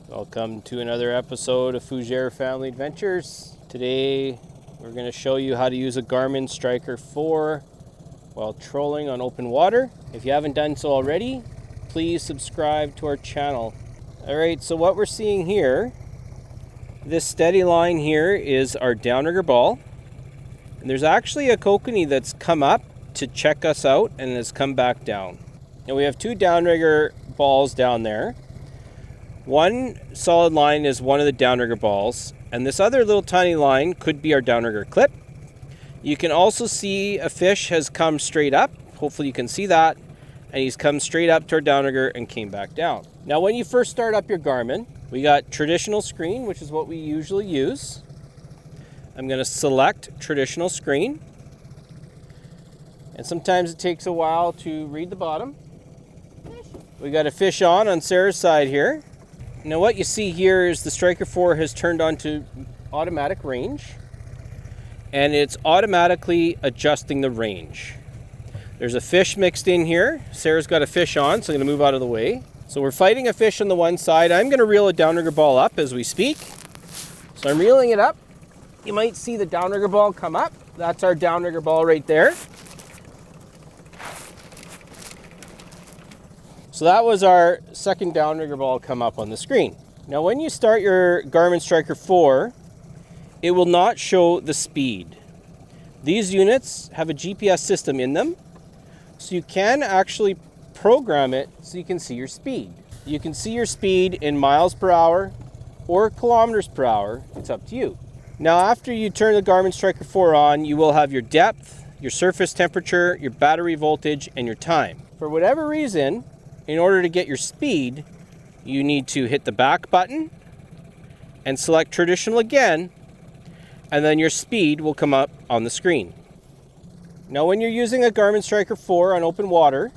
Welcome to another episode of Fougere Family Adventures. Today we're going to show you how to use a Garmin Striker 4 while trolling on open water. If you haven't done so already, please subscribe to our channel. Alright, so what we're seeing here, this steady line here is our downrigger ball. And there's actually a kokanee that's come up to check us out and has come back down. And we have two downrigger balls down there. One solid line is one of the downrigger balls, and this other little tiny line could be our downrigger clip. You can also see a fish has come straight up. Hopefully you can see that. And he's come straight up to our downrigger and came back down. Now when you first start up your Garmin, we got traditional screen, which is what we usually use. I'm going to select traditional screen. And sometimes it takes a while to read the bottom. We got a fish on Sarah's side here. Now what you see here is the Striker 4 has turned on to automatic range, and it's automatically adjusting the range. There's a fish mixed in here. Sarah's got a fish on, so I'm going to move out of the way. So we're fighting a fish on the one side. I'm going to reel a downrigger ball up as we speak. So I'm reeling it up. You might see the downrigger ball come up. That's our downrigger ball right there. So that was our second downrigger ball come up on the screen. Now when you start your Garmin Striker 4, it will not show the speed. These units have a GPS system in them, so you can actually program it so you can see your speed. You can see your speed in miles per hour or kilometers per hour. It's up to you. Now after you turn the Garmin Striker 4 on, you will have your depth, your surface temperature, your battery voltage, and your time. For whatever reason, in order to get your speed, you need to hit the back button and select traditional again, and then your speed will come up on the screen. Now when you're using a Garmin Striker 4 on open water,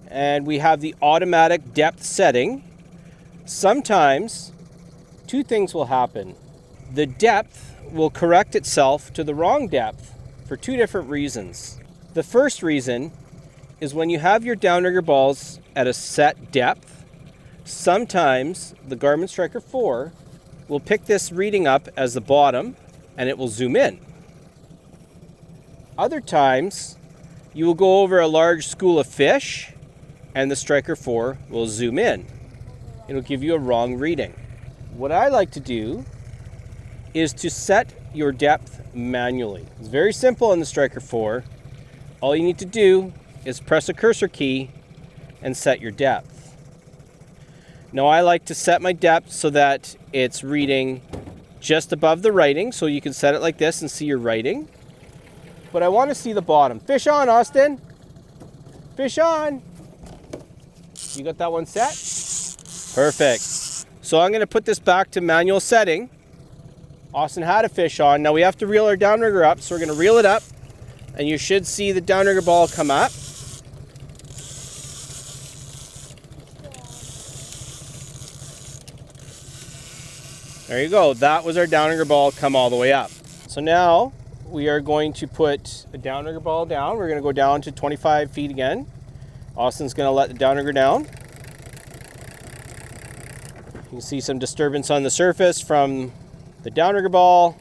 and we have the automatic depth setting, sometimes two things will happen. The depth will correct itself to the wrong depth for two different reasons. The first reason is when you have your downrigger balls at a set depth, sometimes the Garmin Striker 4 will pick this reading up as the bottom and it will zoom in. Other times, you will go over a large school of fish and the Striker 4 will zoom in. It'll give you a wrong reading. What I like to do is to set your depth manually. It's very simple in the Striker 4. All you need to do is press a cursor key and set your depth. Now I like to set my depth so that it's reading just above the writing, so you can set it like this and see your writing. But I want to see the bottom. Fish on, Austin. Fish on. You got that one set? Perfect. So I'm going to put this back to manual setting. Austin had a fish on. Now we have to reel our downrigger up, so we're going to reel it up, and you should see the downrigger ball come up. There you go. That was our downrigger ball come all the way up. So now we are going to put a downrigger ball down. We're going to go down to 25 feet again. Austin's going to let the downrigger down. You can see some disturbance on the surface from the downrigger ball.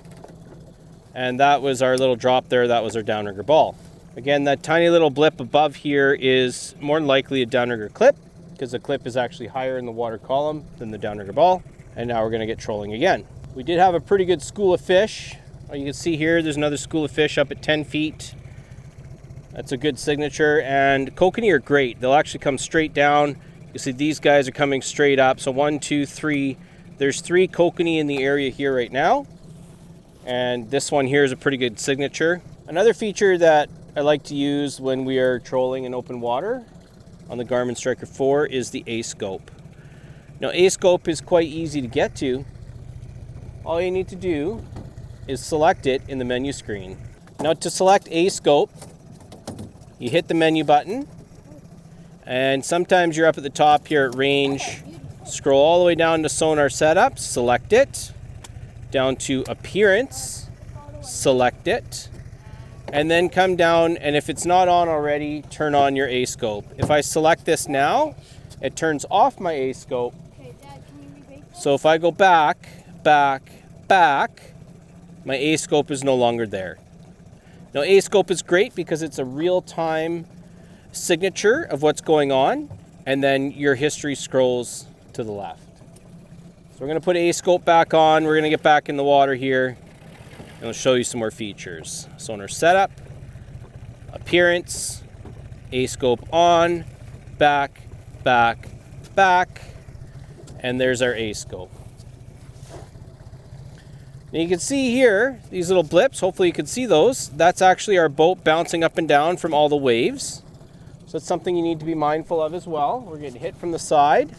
And that was our little drop there. That was our downrigger ball. Again, that tiny little blip above here is more than likely a downrigger clip, because the clip is actually higher in the water column than the downrigger ball. And now we're going to get trolling again. We did have a pretty good school of fish. You can see here, there's another school of fish up at 10 feet. That's a good signature. And kokanee are great. They'll actually come straight down. You see these guys are coming straight up. So 1, 2, 3. There's 3 kokanee in the area here right now. And this one here is a pretty good signature. Another feature that I like to use when we are trolling in open water on the Garmin Striker 4 is the A-scope. Now A-scope is quite easy to get to. All you need to do is select it in the menu screen. Now to select A-scope, you hit the menu button, and sometimes you're up at the top here at range. Scroll all the way down to sonar setup, select it, down to appearance, select it, and then come down, and if it's not on already, turn on your A-scope. If I select this now, it turns off my A-scope, So if I go back, back, back, my A-scope is no longer there. Now A-scope is great because it's a real-time signature of what's going on, and then your history scrolls to the left. So we're going to put A-scope back on. We're going to get back in the water here, and I'll show you some more features. Sonar setup, appearance, A-scope on, back, back, back, and there's our A-scope. Now you can see here, these little blips, hopefully you can see those. That's actually our boat bouncing up and down from all the waves. So it's something you need to be mindful of as well. We're getting hit from the side.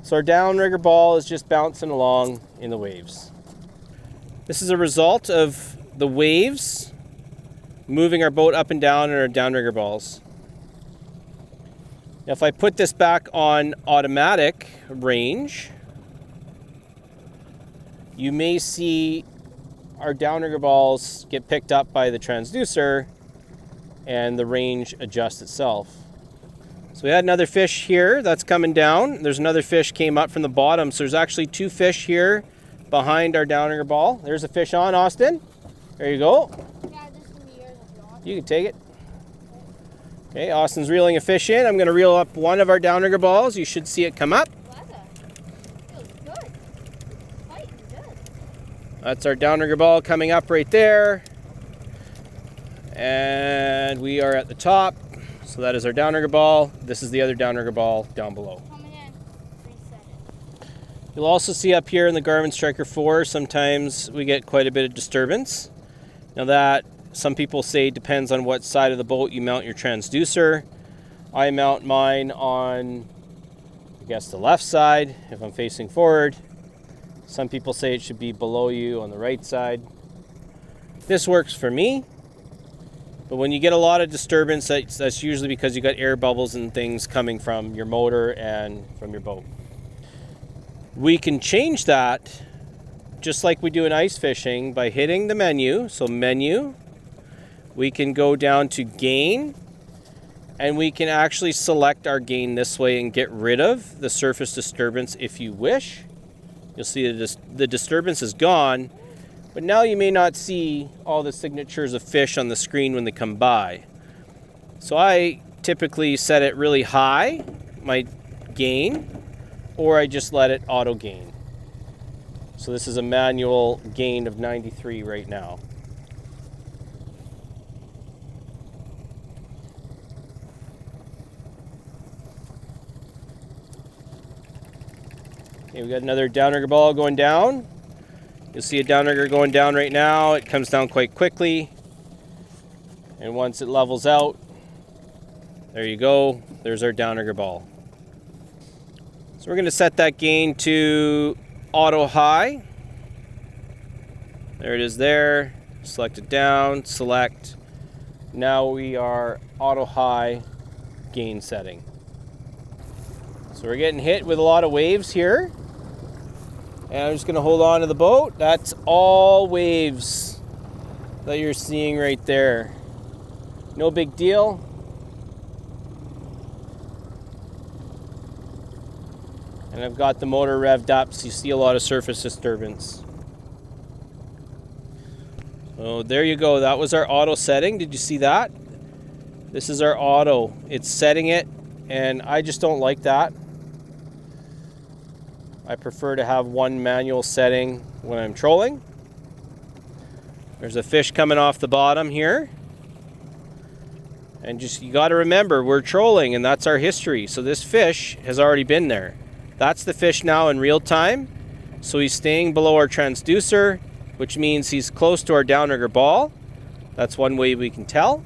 So our downrigger ball is just bouncing along in the waves. This is a result of the waves moving our boat up and down in our downrigger balls. Now if I put this back on automatic range, you may see our downrigger balls get picked up by the transducer and the range adjusts itself. So we had another fish here that's coming down. There's another fish came up from the bottom. So there's actually two fish here behind our downrigger ball. There's a fish on, Austin. There you go. Yeah, this can be yours if you want. You can take it. Okay, Austin's reeling a fish in. I'm going to reel up one of our downrigger balls. You should see it come up. Feels good. Fighting good. That's our downrigger ball coming up right there. And we are at the top. So that is our downrigger ball. This is the other downrigger ball down below. Coming in. Reset it. You'll also see up here in the Garmin Striker 4, sometimes we get quite a bit of disturbance. Now that, some people say, depends on what side of the boat you mount your transducer. I mount mine on, I guess, the left side if I'm facing forward. Some people say it should be below you on the right side. This works for me. But when you get a lot of disturbance, that's usually because you got air bubbles and things coming from your motor and from your boat. We can change that just like we do in ice fishing by hitting the menu. So menu, we can go down to gain, and we can actually select our gain this way and get rid of the surface disturbance if you wish. You'll see the disturbance is gone. But now you may not see all the signatures of fish on the screen when they come by. So I typically set it really high, my gain, or I just let it auto gain. So this is a manual gain of 93 right now. Okay, we got another downrigger ball going down. You'll see a downrigger going down right now. It comes down quite quickly. And once it levels out, there you go. There's our downrigger ball. So we're going to set that gain to auto high. There it is there. Select it down, select. Now we are auto high gain setting. So we're getting hit with a lot of waves here. And I'm just going to hold on to the boat. That's all waves that you're seeing right there. No big deal. And I've got the motor revved up, so you see a lot of surface disturbance. So there you go. That was our auto setting. Did you see that? This is our auto. It's setting it, and I just don't like that. I prefer to have one manual setting when I'm trolling. There's a fish coming off the bottom here. And just, you got to remember, we're trolling and that's our history. So this fish has already been there. That's the fish now in real time. So he's staying below our transducer, which means he's close to our downrigger ball. That's one way we can tell.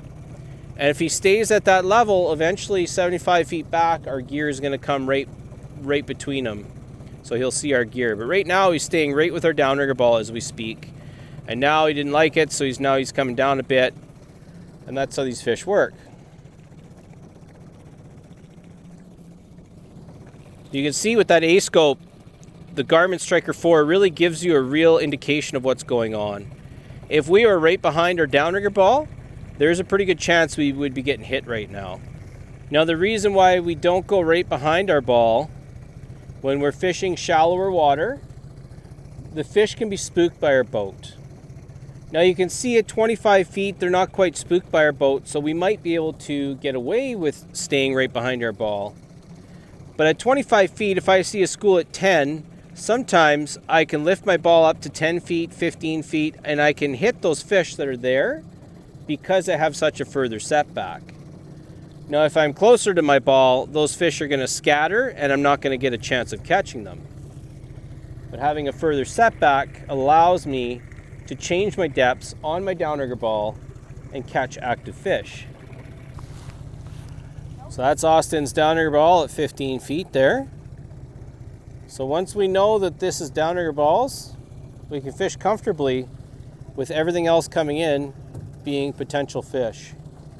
And if he stays at that level, eventually 75 feet back, our gear is going to come right between them. So he'll see our gear. But right now he's staying right with our downrigger ball as we speak. And now he didn't like it, so he's coming down a bit. And that's how these fish work. You can see with that A-scope, the Garmin Striker 4 really gives you a real indication of what's going on. If we were right behind our downrigger ball, there's a pretty good chance we would be getting hit right now. Now the reason why we don't go right behind our ball when we're fishing shallower water, the fish can be spooked by our boat. Now you can see at 25 feet, they're not quite spooked by our boat, so we might be able to get away with staying right behind our ball. But at 25 feet, if I see a school at 10, sometimes I can lift my ball up to 10 feet, 15 feet, and I can hit those fish that are there because I have such a further setback. Now if I'm closer to my ball, those fish are going to scatter and I'm not going to get a chance of catching them. But having a further setback allows me to change my depths on my downrigger ball and catch active fish. So that's Austin's downrigger ball at 15 feet there. So once we know that this is downrigger balls, we can fish comfortably with everything else coming in being potential fish.